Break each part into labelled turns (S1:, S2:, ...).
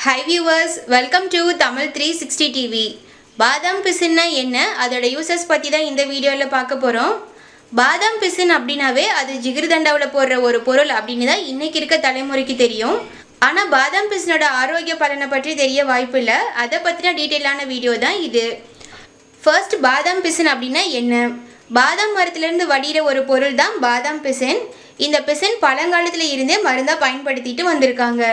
S1: Hi viewers, welcome to Tamil 360 TV. Badham pisin என்ன அதோட uses பத்தி தான் இந்த வீடியோல பார்க்க போறோம். பாதாம் பிசின் அப்படினாவே அது ஜிகர்தண்டாவுல போடுற ஒரு பொருள் அப்படினு தான் இன்னைக்கு இருக்க தலைமுறைக்கு தெரியும். ஆனா பாதாம் பிசினோட ஆரோக்கிய பலனை பற்றி தெரிய வாய்ப்பில்லை. அத பத்தின டீடைலான வீடியோ தான் இது. ஃபர்ஸ்ட் பாதாம் பிசின் அப்படினா என்ன? பாதாம் மரத்துல இருந்து வடிகிற ஒரு பொருள் தான் பாதாம் பிசின். இந்த பிசின் பழங்காலத்துல இருந்தே மருந்தா பயன்படுத்திட்டு வந்திருக்காங்க.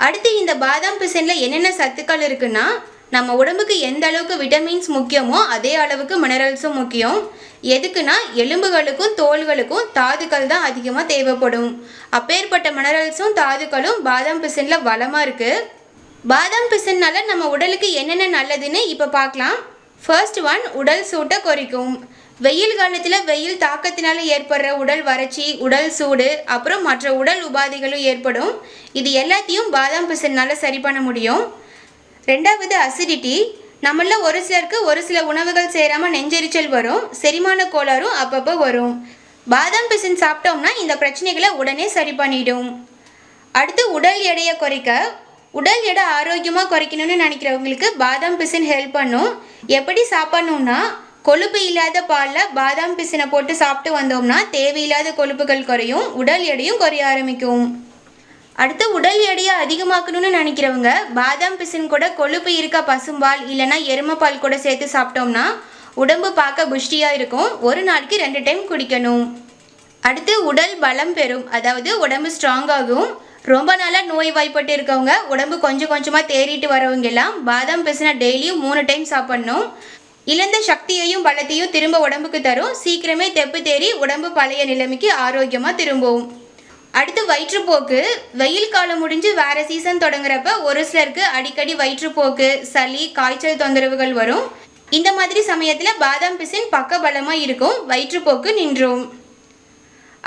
S1: அடுத்து இந்த பாதாம் பிசின்ல என்னென்ன சத்துக்கள் இருக்குன்னா நம்ம உடம்புக்கு எந்த அளவுக்கு விட்டமின்ஸ் முக்கியமோ அதே அளவுக்கு மினரல்ஸும் முக்கியம். எதுக்குன்னா எலும்புகளுக்கும் தோல்களுக்கும் தாதுக்கள் தான் அதிகமாக தேவைப்படும். அப்பேற்பட்ட மினரல்ஸும் தாதுக்களும் பாதாம் பிசின்ல வளமா இருக்கு. பாதாம் பிசின்னால நம்ம உடலுக்கு என்னென்ன நல்லதுன்னு இப்போ பார்க்கலாம். ஃபர்ஸ்ட் ஒன், உடல் சூட்டை குறைக்கும். வெயில் காலத்தில் வெயில் தாக்கத்தினால ஏற்படுற உடல் வறட்சி, உடல் சூடு, அப்புறம் மற்ற உடல் உபாதைகளும் ஏற்படும். இது எல்லாத்தையும் பாதாம் பிசின்னால சரி பண்ண முடியும். ரெண்டாவது, அசிடிட்டி. நம்மள ஒரு சிலருக்கு ஒரு சில உணவுகள் சேராமல் நெஞ்செரிச்சல் வரும், செரிமான கோளாறும் அப்பப்போ வரும். பாதாம் பிசின் சாப்பிட்டோம்னா இந்த பிரச்சனைகளை உடனே சரி பண்ணிடும். அடுத்து, உடல் எடையை குறைக்க. உடல் எடை ஆரோக்கியமாக குறைக்கணும்னு நினைக்கிறவங்களுக்கு பாதாம் பிசின் ஹெல்ப் பண்ணும். எப்படி சாப்பிடணும்னா, கொழுப்பு இல்லாத பாலில் பாதாம் பிசினை போட்டு சாப்பிட்டு வந்தோம்னா தேவையில்லாத கொழுப்புகள் குறையும், உடல் எடையும் குறைய ஆரம்பிக்கும். அடுத்து, உடல் எடையை அதிகமாக்கணும்னு நினைக்கிறவங்க பாதாம் பிசின் கூட கொழுப்பு இருக்க பசும்பால் இல்லைன்னா எருமைப்பால் கூட சேர்த்து சாப்பிட்டோம்னா உடம்பு பார்க்க புஷ்டியாக இருக்கும். ஒரு நாளைக்கு 2 டைம் குடிக்கணும். அடுத்து, உடல் பலம் பெறும், அதாவது உடம்பு ஸ்ட்ராங் ஆகும். ரொம்ப நாளாக நோய் வாய்ப்பட்டு இருக்கவங்க, உடம்பு கொஞ்சம் கொஞ்சமாக தேறிட்டு வரவங்க எல்லாம் பாதாம் பிசினை டெய்லியும் 3 டைம் சாப்பிடணும். இழந்த சக்தியையும் பலத்தையும் திரும்ப உடம்புக்கு தரும். சீக்கிரமே தெப்பு தேறி உடம்பு பழைய நிலைமைக்கு ஆரோக்கியமாக திரும்பும். அடுத்து, வயிற்றுப்போக்கு. வெயில் காலம் முடிஞ்சு வேற சீசன் தொடங்குறப்ப ஒரு சிலருக்கு அடிக்கடி வயிற்றுப்போக்கு, சளி, காய்ச்சல் தொந்தரவுகள் வரும். இந்த மாதிரி சமயத்தில் பாதாம் பிசின் பக்கபலமாக இருக்கும், வயிற்றுப்போக்கு நின்றும்.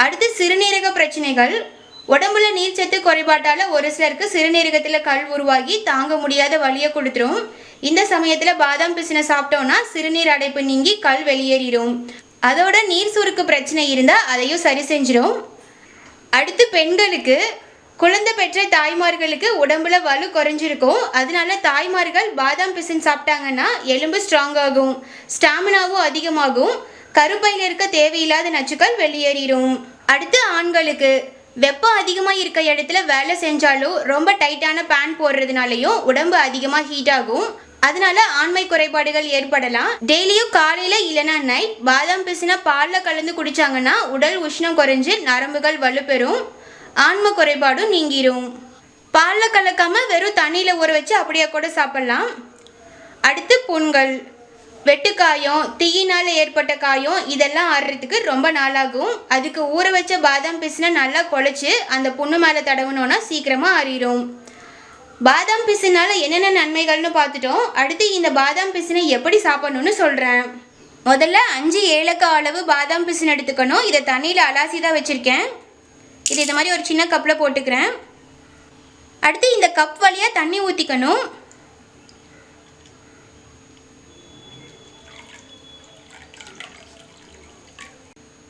S1: அடுத்து, சிறுநீரக பிரச்சனைகள். உடம்புல நீர்ச்சத்து குறைபாட்டால் ஒரு சிலருக்கு சிறுநீரகத்தில் கல் உருவாகி தாங்க முடியாத வலியை கொடுத்துரும். இந்த சமயத்தில் பாதாம் பிசினை சாப்பிட்டோம்னா சிறுநீர் அடைப்பு நீங்கி கல் வெளியேறிடும். அதோட நீர் சுருக்கு பிரச்சனை இருந்தால் அதையும் சரி செஞ்சிடும். அடுத்து, பெண்களுக்கு. குழந்தை பெற்ற தாய்மார்களுக்கு உடம்புல வலு குறைஞ்சிருக்கும். அதனால தாய்மார்கள் பாதாம் பிசின் சாப்பிட்டாங்கன்னா எலும்பு ஸ்ட்ராங் ஆகும், ஸ்டாமினாவும் அதிகமாகும், கருப்பையில் இருக்க தேவையில்லாத நச்சுக்கள் வெளியேறிடும். அடுத்து, ஆண்களுக்கு. வெப்பம் அதிகமாக இருக்க இடத்துல வேலை செஞ்சாலும் ரொம்ப டைட்டான பேண்ட் போடுறதுனாலையும் உடம்பு அதிகமாக ஹீட் ஆகும். அதனால ஆண்மை குறைபாடுகள் ஏற்படலாம். டெய்லியும் காலையில் இல்லைனா நைட் பாதாம் பிசினை பாலில் கலந்து குடித்தாங்கன்னா உடல் உஷ்ணம் குறைஞ்சு நரம்புகள் வலுப்பெறும், ஆண்மை குறைபாடும் நீங்கிரும். பாலில் கலக்காம வெறும் தண்ணியில் ஊற வச்சு அப்படியே கூட சாப்பிட்லாம். அடுத்து, புண்கள். வெட்டுக்காயம், தீயினால் ஏற்பட்ட காயம் இதெல்லாம் ஆடுறதுக்கு ரொம்ப நாளாகும். அதுக்கு ஊற வச்ச பாதாம் பிசினை நல்லா குழச்சி அந்த புண்ணு மேலே தடவுனோன்னா சீக்கிரமாக ஆறிடும். பாதாம் பிசினால் என்னென்ன நன்மைகள்னு பார்த்துட்டோம். அடுத்து, இந்த பாதாம் பிசினை எப்படி சாப்பிடணும்னு சொல்கிறேன். முதல்ல 5 ஏலக்காய் அளவு பாதாம் பிசின் எடுத்துக்கணும். இதை தண்ணியில் அலாசி தான் வச்சுருக்கேன். இது இந்த மாதிரி ஒரு சின்ன கப்பில் போட்டுக்கிறேன். அடுத்து, இந்த கப் வழியாக தண்ணி ஊற்றிக்கணும்.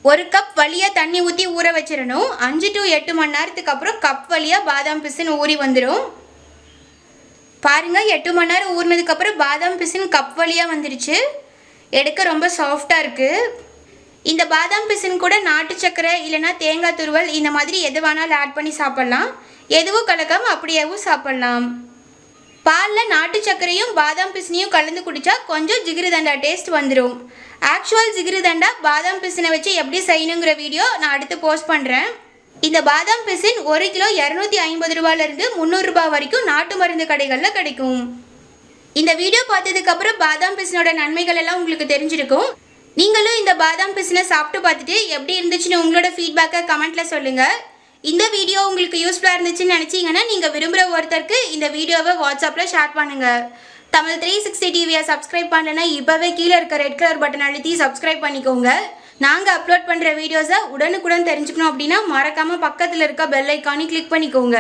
S1: ஒரு கப் வழியாக தண்ணி ஊற்றி ஊற வச்சிடணும். 5 to 8 மணி நேரத்துக்கு அப்புறம் கப் வழியாக பாதாம் பிசின் ஊறி வந்துடும். பாருங்கள், 8 மணி நேரம் ஊறினதுக்கப்புறம் பாதாம் பிசின் கப் வழியாக வந்துருச்சு. எடுக்க ரொம்ப சாஃப்டாக இருக்குது. இந்த பாதாம் பிசின் கூட நாட்டு சக்கரை இல்லைன்னா தேங்காய் துருவல் இந்த மாதிரி எது வேணாலும் ஆட் பண்ணி சாப்பிட்லாம். எதுவும் கலக்காமல் அப்படியேவும் சாப்பிட்லாம். பாலில் நாட்டு சர்க்கரையும் பாதாம் பிசினையும் கலந்து குடித்தா கொஞ்சம் ஜிகர்தண்டா டேஸ்ட் வந்துடும். ஆக்சுவல் ஜிகர்தண்டா பாதாம் பிசினை வச்சு எப்படி செய்யணுங்கிற வீடியோ நான் அடுத்து போஸ்ட் பண்ணுறேன். இந்த பாதாம் பிசின் 1 கிலோ 250 ரூபாயிலிருந்து 300 ரூபாய் வரைக்கும் நாட்டு மருந்து கடைகளில் கிடைக்கும். இந்த வீடியோ பார்த்ததுக்கப்புறம் பாதாம் பிசினோட நன்மைகள் எல்லாம் உங்களுக்கு தெரிஞ்சிருக்கும். நீங்களும் இந்த பாதாம் பிசினை சாப்பிட்டு பார்த்துட்டு எப்படி இருந்துச்சுன்னு உங்களோட ஃபீட்பேக்கை கமெண்ட்டில் சொல்லுங்கள். இந்த வீடியோ உங்களுக்கு யூஸ்ஃபுல்லாக இருந்துச்சுன்னு நினச்சிங்கன்னா நீங்கள் விரும்புகிற ஒருத்தருக்கு இந்த வீடியோவை வாட்ஸ்அப்பில் ஷேர் பண்ணுங்கள். தமிழ் 360 டிவியை சப்ஸ்கிரைப் பண்ணலைன்னா இப்போவே கீழே இருக்க ரெட் கலர் பட்டன் அழுத்தி சப்ஸ்கிரைப் பண்ணிக்கோங்க. நாங்கள் அப்லோட் பண்ணுற வீடியோஸை உடனுக்குடன் தெரிஞ்சுக்கணும் அப்படின்னா மறக்காமல் பக்கத்தில் இருக்க பெல் ஐக்கானை கிளிக் பண்ணிக்கோங்க.